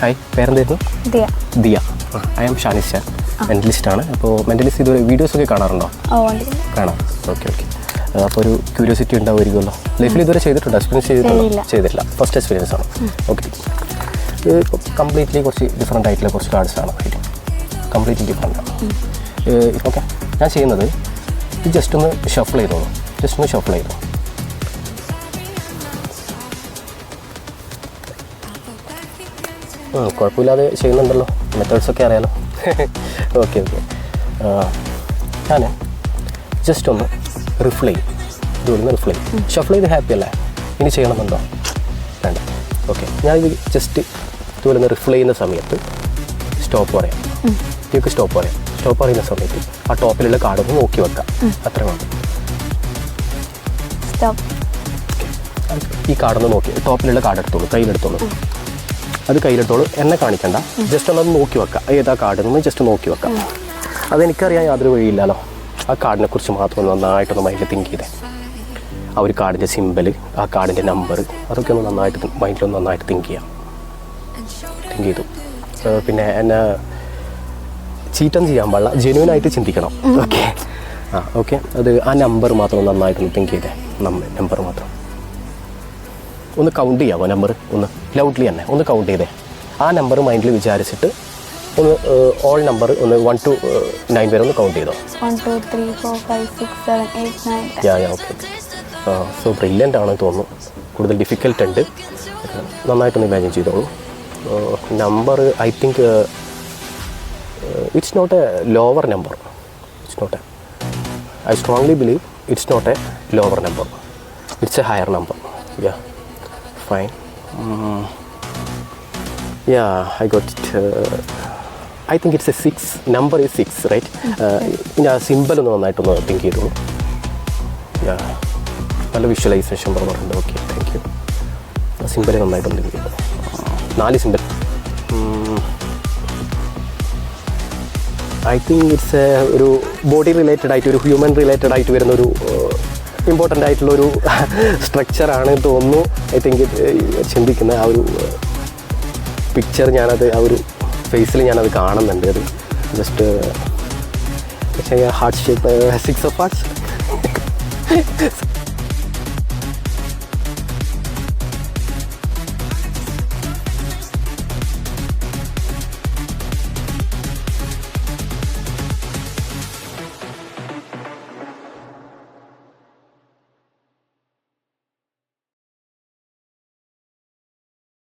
Hi, പേരെന്തായിരുന്നു? Diya. I am Shanisha, മെൻ്റലിസ്റ്റാണ്. അപ്പോൾ മെൻ്റലിസ്റ്റ് ഇതുവരെ വീഡിയോസൊക്കെ കാണാറുണ്ടോ? കാണാം. ഓക്കെ. അപ്പോൾ ഒരു ക്യൂരിയോസിറ്റി ഉണ്ടാവുമായിരിക്കുമല്ലോ. ലൈഫിൽ ഇതുവരെ ചെയ്തിട്ടുണ്ടോ? എക്സ്പീരിയൻസ് ചെയ്തിട്ടില്ല, ഫസ്റ്റ് എക്സ്പീരിയൻസ് ആണ്. ഓക്കെ. ഇത് കംപ്ലീറ്റ്ലി കുറച്ച് ഡിഫറെൻ്റ് ആയിട്ടുള്ള കുറച്ച് കാർഡ്സാണ്. കംപ്ലീറ്റ്ലി ഡിഫറെൻ്റ് ആണ്. ഓക്കെ, ഞാൻ ചെയ്യുന്നത് ഇത് ജസ്റ്റ് ഒന്ന് ഷഫിൾ ചെയ്തോളൂ. കുഴപ്പമില്ലാതെ ചെയ്യുന്നുണ്ടല്ലോ, മെത്തേഡ്സൊക്കെ അറിയാലോ. ഓക്കെ. ഞാൻ ജസ്റ്റ് ഒന്ന് റിഫിൽ ചെയ്യും. ഇതുപോലെ റിഫിൽ ചെയ്യും. ഷഫിൾ ചെയ്ത് ഹാപ്പി അല്ലേ? ഇനി ചെയ്യണമെന്നുണ്ടോ? വേണ്ട. ഓക്കെ, ഞാനിത് ജസ്റ്റ് ഇതുപോലെ ഒന്ന് റിഫിൽ ചെയ്യുന്ന സമയത്ത് സ്റ്റോപ്പ് പറയാം. നിങ്ങൾക്ക് സ്റ്റോപ്പ് പറയാം. സ്റ്റോപ്പ് പറയുന്ന സമയത്ത് ആ ടോപ്പിലുള്ള കാർഡൊന്ന് നോക്കി വെക്കാം. അത്ര മാത്രം. ഈ കാർഡൊന്ന് നോക്കി ടോപ്പിലുള്ള കാർഡ് എടുത്തോളൂ, കയ്യിലെടുത്തോളൂ. അത് കയ്യിലെടുത്തോളൂ, എന്നെ കാണിക്കണ്ട. ജസ്റ്റ് ഒന്നത് നോക്കി വെക്കാം. ഏതാ കാർഡ് എന്ന് ജസ്റ്റ് നോക്കി വെക്കാം. അതെനിക്കറിയാൻ യാതൊരു വഴിയില്ലല്ലോ. ആ കാർഡിനെ കുറിച്ച് മാത്രം നന്നായിട്ടൊന്ന് മൈൻഡിൽ തിങ്ക് ചെയ്തേ. ആ ഒരു കാർഡിൻ്റെ സിമ്പൽ, ആ കാർഡിൻ്റെ നമ്പർ, അതൊക്കെ ഒന്ന് മൈൻഡിലൊന്ന് നന്നായിട്ട് തിങ്ക് ചെയ്തു. പിന്നെ എന്നെ ചീറ്റം ചെയ്യാൻ പാടില്ല, ജെന്യുവനായിട്ട് ചിന്തിക്കണം. ഓക്കെ. അത് ആ നമ്പർ മാത്രം നന്നായിട്ടൊന്ന് തിങ്ക് ചെയ്തേ. നമ്പർ മാത്രം ഒന്ന് കൗണ്ട് ചെയ്യാമോ? നമ്പർ ഒന്ന് ലൗഡ്ലി തന്നെ ഒന്ന് കൗണ്ട് ചെയ്തേ. ആ നമ്പർ മൈൻഡിൽ വിചാരിച്ചിട്ട് ഒന്ന് ഓൾ നമ്പർ ഒന്ന് 1 to 9 വരെ ഒന്ന് കൗണ്ട് ചെയ്തോ. 1 2 3 4 5 6 7 8 9 യാ ഓക്കെ. സോ ബ്രില്യൻ്റ് ആണെന്ന് തോന്നുന്നു. കൂടുതൽ ഡിഫിക്കൽട്ട് ഉണ്ട്. നന്നായിട്ടൊന്ന് ഇമാജിൻ ചെയ്തോളൂ. Number I think it's not a lower number. I strongly believe it's not a lower number. It's a higher number. Yeah, fine. Yeah, I got it. I think it's a 6. Number is 6, right? ഇതിൻ്റെ ആ simple ഒന്ന് നന്നായിട്ടൊന്ന് think ചെയ്തോളൂ. നല്ല visualisation പറഞ്ഞിട്ടുണ്ട്. Okay, thank you. Simple നന്നായിട്ടൊന്ന് think ചെയ്തു. 4 simple. I think it's ഒരു ബോഡി റിലേറ്റഡ് ആയിട്ട്, ഒരു ഹ്യൂമൻ റിലേറ്റഡ് ആയിട്ട് വരുന്നൊരു ഇമ്പോർട്ടൻ്റ് ആയിട്ടുള്ളൊരു സ്ട്രക്ചറാണ് തോന്നുന്നു. ഐ തിങ്ക് ചിന്തിക്കുന്ന ആ ഒരു പിക്ചർ ഞാനത് ആ ഒരു ഫേസിൽ ഞാനത് കാണുന്നുണ്ട്. അത് just heart shape 6 of hearts.